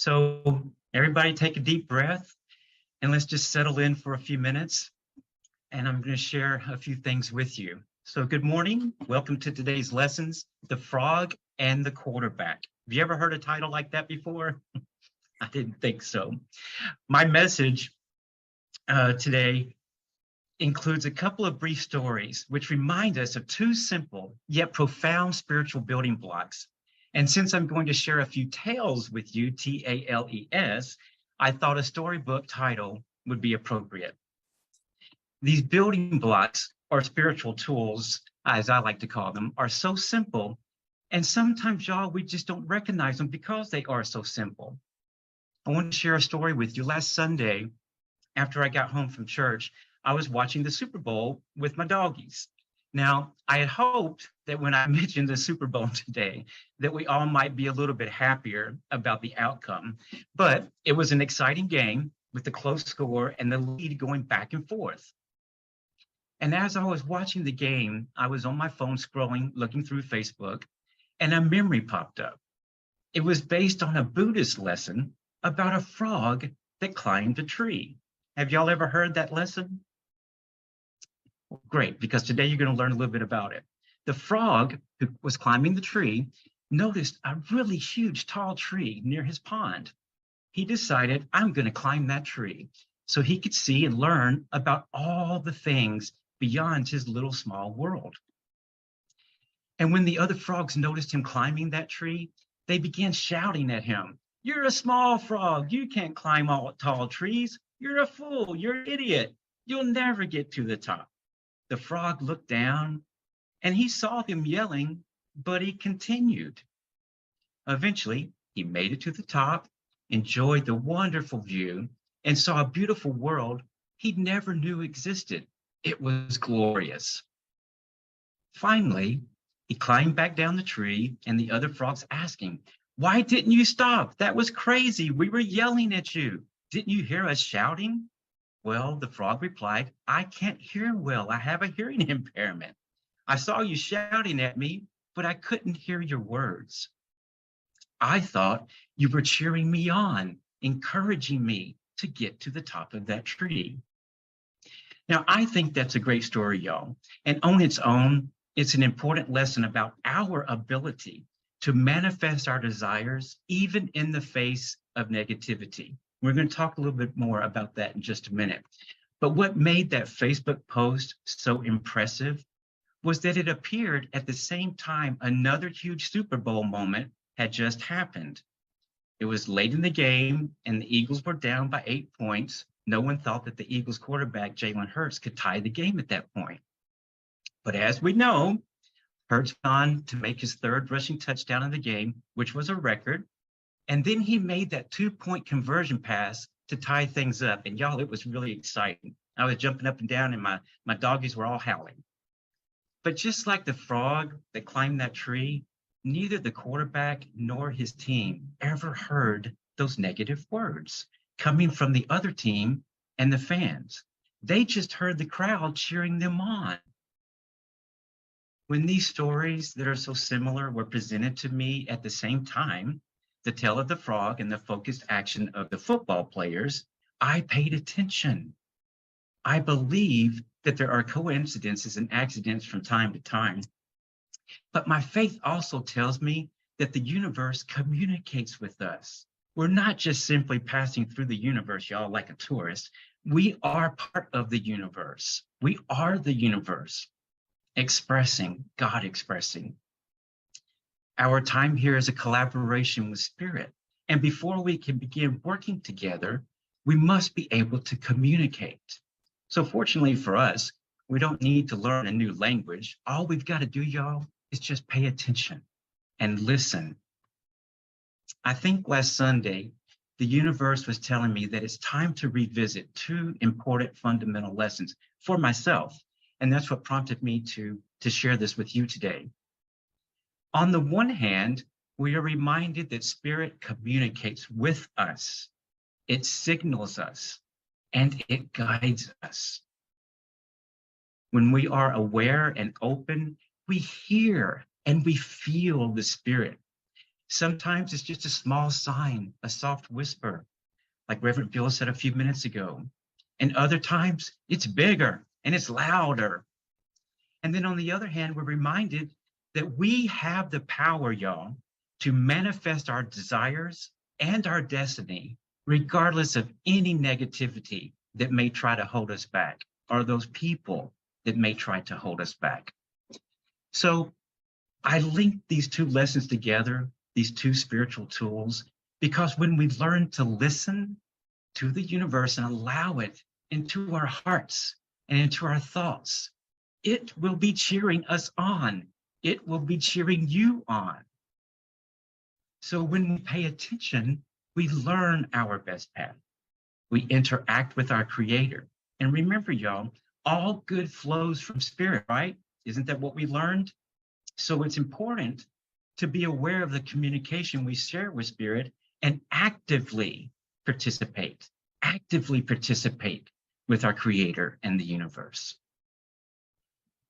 So everybody take a deep breath and let's just settle in for a few minutes. And I'm going to share a few things with you. So good morning. Welcome to today's lessons, The Frog and the Quarterback. Have you ever heard a title like that before? I didn't think so. My message today includes a couple of brief stories which remind us of two simple yet profound spiritual building blocks. And since I'm going to share a few tales with you, T-A-L-E-S, I thought a storybook title would be appropriate. These building blocks, or spiritual tools, as I like to call them, are so simple. And sometimes, y'all, we just don't recognize them because they are so simple. I want to share a story with you. Last Sunday, after I got home from church, I was watching the Super Bowl with my doggies. Now, I had hoped that when I mentioned the Super Bowl today, that we all might be a little bit happier about the outcome. But it was an exciting game with a close score and the lead going back and forth. And as I was watching the game, I was on my phone scrolling, looking through Facebook, and a memory popped up. It was based on a Buddhist lesson about a frog that climbed a tree. Have y'all ever heard that lesson? Great, because today you're going to learn a little bit about it. The frog who was climbing the tree noticed a really huge, tall tree near his pond. He decided, I'm going to climb that tree so he could see and learn about all the things beyond his little small world. And when the other frogs noticed him climbing that tree, they began shouting at him, "You're a small frog. You can't climb all tall trees. You're a fool. You're an idiot. You'll never get to the top." The frog looked down and he saw them yelling, but he continued. Eventually, he made it to the top, enjoyed the wonderful view, and saw a beautiful world he never knew existed. It was glorious. Finally, he climbed back down the tree, and the other frogs asked him, "Why didn't you stop? That was crazy. We were yelling at you. Didn't you hear us shouting?" Well, the frog replied, "I can't hear well. I have a hearing impairment. I saw you shouting at me, but I couldn't hear your words. I thought you were cheering me on, encouraging me to get to the top of that tree." Now, I think that's a great story, y'all. And on its own, it's an important lesson about our ability to manifest our desires, even in the face of negativity. We're going to talk a little bit more about that in just a minute. But what made that Facebook post so impressive was that it appeared at the same time another huge Super Bowl moment had just happened. It was late in the game and the Eagles were down by 8 points. No one thought that the Eagles quarterback, Jalen Hurts, could tie the game at that point. But as we know, Hurts went on to make his third rushing touchdown in the game, which was a record. And then he made that 2-point conversion pass to tie things up. And y'all, it was really exciting. I was jumping up and down and my doggies were all howling. But just like the frog that climbed that tree, neither the quarterback nor his team ever heard those negative words coming from the other team and the fans. They just heard the crowd cheering them on. When these stories that are so similar were presented to me at the same time, the tale of the frog and the focused action of the football players, I paid attention. I believe that there are coincidences and accidents from time to time. But my faith also tells me that the universe communicates with us. We're not just simply passing through the universe, y'all, like a tourist. We are part of the universe. We are the universe, expressing, God expressing. Our time here is a collaboration with Spirit. And before we can begin working together, we must be able to communicate. So fortunately for us, we don't need to learn a new language. All we've got to do, y'all, is just pay attention and listen. I think last Sunday, the universe was telling me that it's time to revisit two important fundamental lessons for myself. And that's what prompted me to share this with you today. On the one hand, we are reminded that Spirit communicates with us. It signals us and it guides us. When we are aware and open, we hear and we feel the Spirit. Sometimes it's just a small sign, a soft whisper, like Reverend Bill said a few minutes ago. And other times it's bigger and it's louder. And then on the other hand, we're reminded that we have the power, y'all, to manifest our desires and our destiny, regardless of any negativity that may try to hold us back, or those people that may try to hold us back. So I linked these two lessons together, these two spiritual tools, because when we learn to listen to the universe and allow it into our hearts and into our thoughts, it will be cheering us on. It will be cheering you on. So when we pay attention, we learn our best path. We interact with our Creator. And remember, y'all, all good flows from spirit, right? Isn't that what we learned? So it's important to be aware of the communication we share with spirit and actively participate with our Creator and the universe.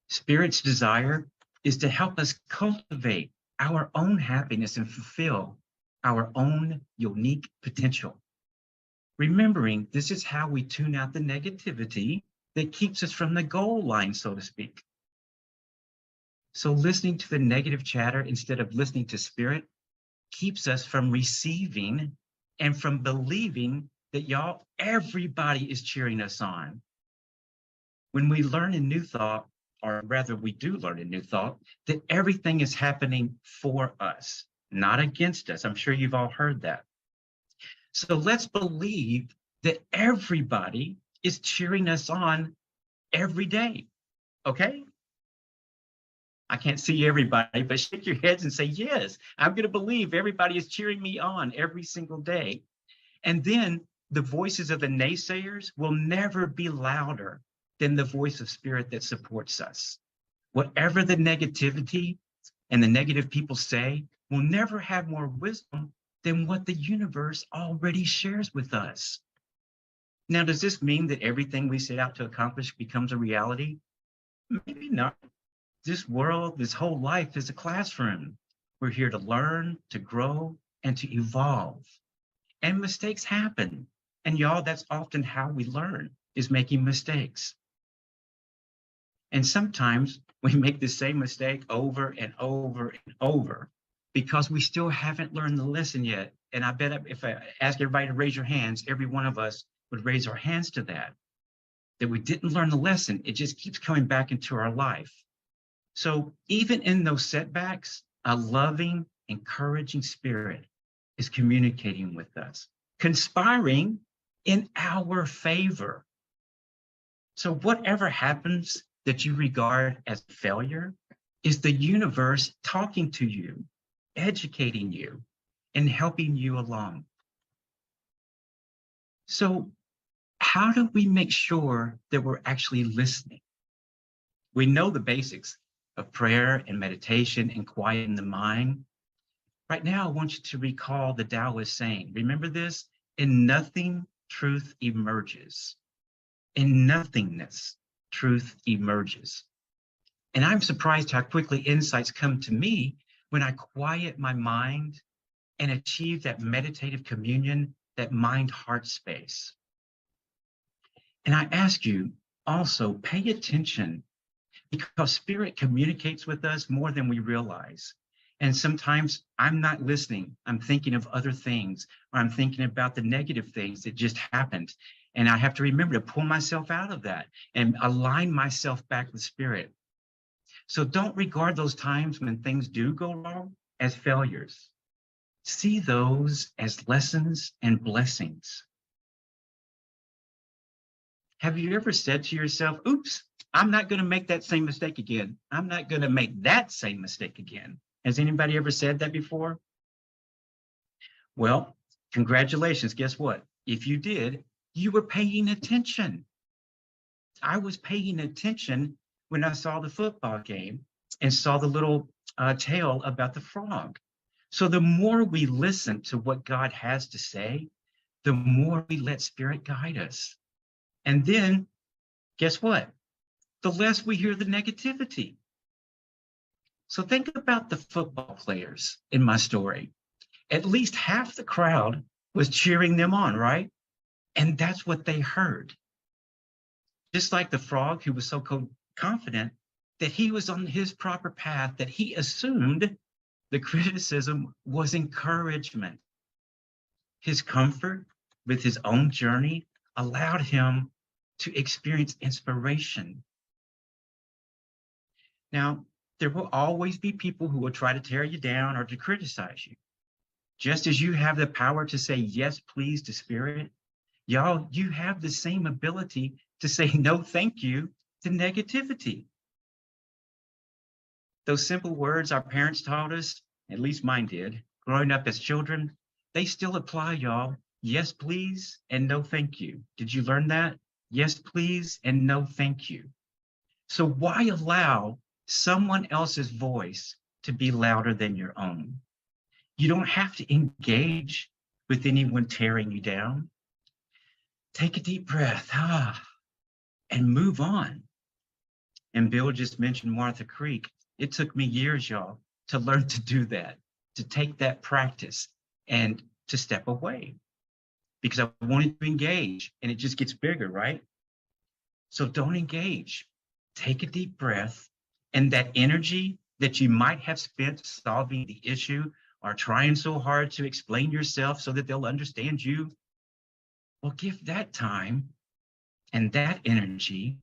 Spirit's desire is to help us cultivate our own happiness and fulfill our own unique potential. Remembering this is how we tune out the negativity that keeps us from the goal line, so to speak. So listening to the negative chatter instead of listening to spirit keeps us from receiving and from believing that, y'all, everybody is cheering us on. When we learn a new thought, or rather we do learn a new thought, that everything is happening for us, not against us. I'm sure you've all heard that. So let's believe that everybody is cheering us on every day, okay? I can't see everybody, but shake your heads and say, yes, I'm going to believe everybody is cheering me on every single day. And then the voices of the naysayers will never be louder than the voice of spirit that supports us. Whatever the negativity and the negative people say will never have more wisdom than what the universe already shares with us. Now, does this mean that everything we set out to accomplish becomes a reality? Maybe not. This world, this whole life is a classroom. We're here to learn, to grow, and to evolve. And mistakes happen. And y'all, that's often how we learn, is making mistakes. And sometimes we make the same mistake over and over and over because we still haven't learned the lesson yet. And I bet if I ask everybody to raise your hands, every one of us would raise our hands to that we didn't learn the lesson. It just keeps coming back into our life. So even in those setbacks, a loving, encouraging spirit is communicating with us, conspiring in our favor. So whatever happens that you regard as failure is the universe talking to you, educating you, and helping you along. So how do we make sure that we're actually listening? We know the basics of prayer and meditation and quieting the mind. Right now, I want you to recall the Taoist saying, remember this, in nothing, truth emerges. In nothingness, truth emerges. And I'm surprised how quickly insights come to me when I quiet my mind and achieve that meditative communion, that mind-heart space. And I ask you also, pay attention, because spirit communicates with us more than we realize. And sometimes I'm not listening. I'm thinking of other things, or I'm thinking about the negative things that just happened. And I have to remember to pull myself out of that and align myself back with spirit. So don't regard those times when things do go wrong as failures. See those as lessons and blessings. Have you ever said to yourself, oops, I'm not going to make that same mistake again. I'm not going to make that same mistake again. Has anybody ever said that before? Well, congratulations. Guess what? If you did, you were paying attention. I was paying attention when I saw the football game and saw the little tale about the frog. So the more we listen to what God has to say, the more we let spirit guide us. And then, guess what? The less we hear the negativity. So think about the football players in my story. At least half the crowd was cheering them on, right? And that's what they heard. Just like the frog who was so confident that he was on his proper path, that he assumed the criticism was encouragement. His comfort with his own journey allowed him to experience inspiration. Now, there will always be people who will try to tear you down or to criticize you. Just as you have the power to say yes, please to spirit, y'all, you have the same ability to say no, thank you to negativity. Those simple words our parents taught us, at least mine did, growing up as children, they still apply, y'all. Yes, please, and no, thank you. Did you learn that? Yes, please, and no, thank you. So why allow someone else's voice to be louder than your own? You don't have to engage with anyone tearing you down. Take a deep breath, and move on. And Bill just mentioned Martha Creek. It took me years, y'all, to learn to do that, to take that practice and to step away because I wanted to engage, and it just gets bigger, right? So don't engage. Take a deep breath, and that energy that you might have spent solving the issue or trying so hard to explain yourself so that they'll understand you, well, give that time and that energy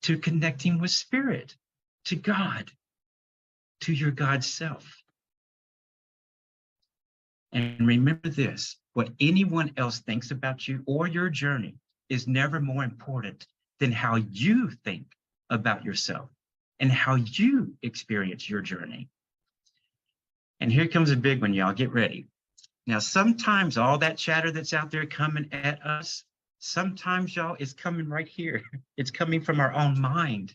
to connecting with spirit, to God, to your God self. And remember this, what anyone else thinks about you or your journey is never more important than how you think about yourself and how you experience your journey. And here comes a big one, y'all, get ready. Now, sometimes all that chatter that's out there coming at us, sometimes, y'all, it's coming right here. It's coming from our own mind.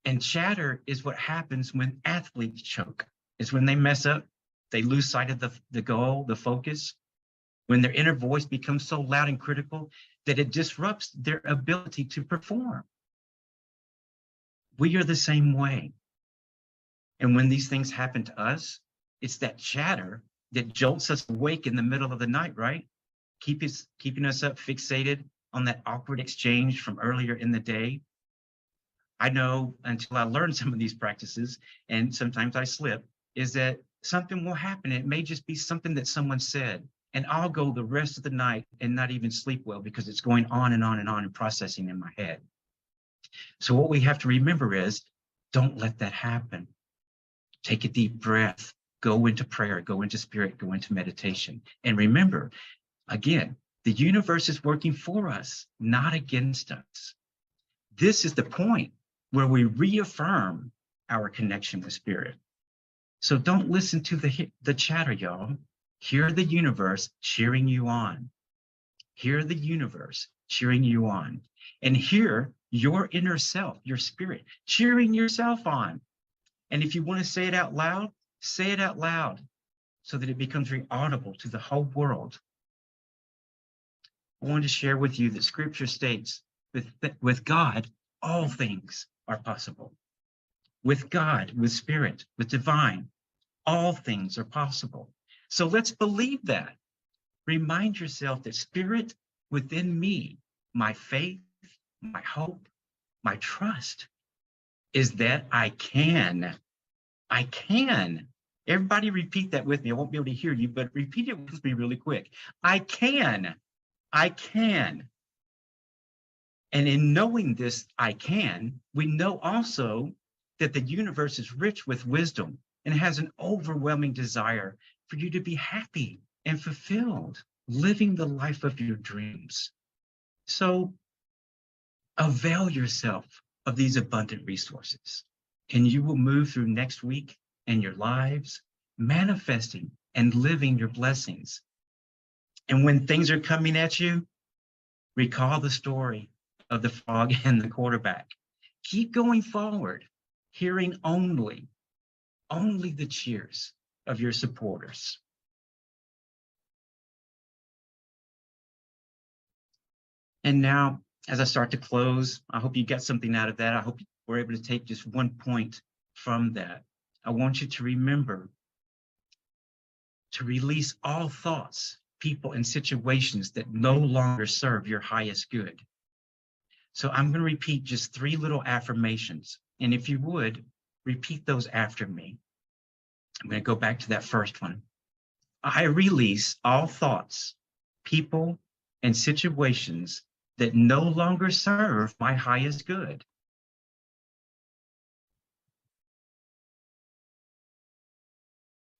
And chatter is what happens when athletes choke. It's when they mess up, they lose sight of the goal, the focus, when their inner voice becomes so loud and critical that it disrupts their ability to perform. We are the same way. And when these things happen to us, it's that chatter that jolts us awake in the middle of the night, right? Keeping us up fixated on that awkward exchange from earlier in the day. I know until I learned some of these practices, and sometimes I slip, is that something will happen. It may just be something that someone said, and I'll go the rest of the night and not even sleep well because it's going on and on and on and processing in my head. So what we have to remember is, don't let that happen. Take a deep breath, go into prayer, go into spirit, go into meditation. And remember, again, the universe is working for us, not against us. This is the point where we reaffirm our connection with spirit. So don't listen to the chatter, y'all. Hear the universe cheering you on. Hear the universe cheering you on. And hear your inner self, your spirit, cheering yourself on. And if you want to say it out loud so that it becomes very audible to the whole world. I wanted to share with you that scripture states with God, all things are possible. With God, with spirit, with divine, all things are possible. So let's believe that. Remind yourself that spirit within me, my faith, my hope, my trust is that I can. Everybody repeat that with me. I won't be able to hear you, but repeat it with me really quick. I can. And in knowing this, I can, we know also that the universe is rich with wisdom and has an overwhelming desire for you to be happy and fulfilled, living the life of your dreams. So avail yourself of these abundant resources, and you will move through next week and your lives, manifesting and living your blessings. And when things are coming at you, recall the story of the frog and the quarterback. Keep going forward, hearing only the cheers of your supporters. And now, as I start to close, I hope you got something out of that. I hope you were able to take just one point from that. I want you to remember to release all thoughts, people, and situations that no longer serve your highest good. So I'm going to repeat just 3 little affirmations. And if you would, repeat those after me. I'm going to go back to that first one. I release all thoughts, people, and situations that no longer serve my highest good.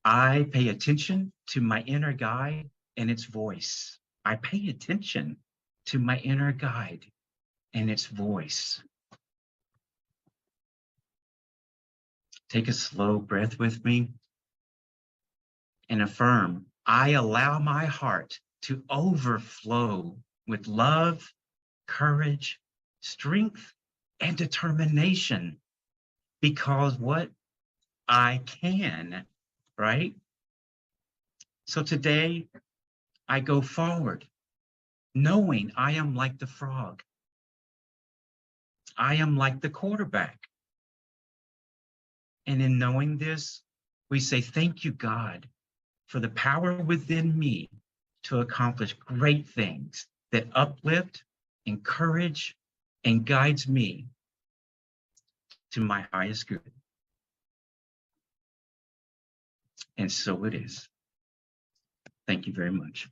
I pay attention to my inner guide and its voice. I pay attention to my inner guide and its voice. Take a slow breath with me and affirm, I allow my heart to overflow with love, courage, strength, and determination, because what? I can, right? So today I go forward knowing I am like the frog. I am like the quarterback. And in knowing this, we say, thank you, God, for the power within me to accomplish great things that uplift, encourage, and guides me to my highest good. And so it is. Thank you very much.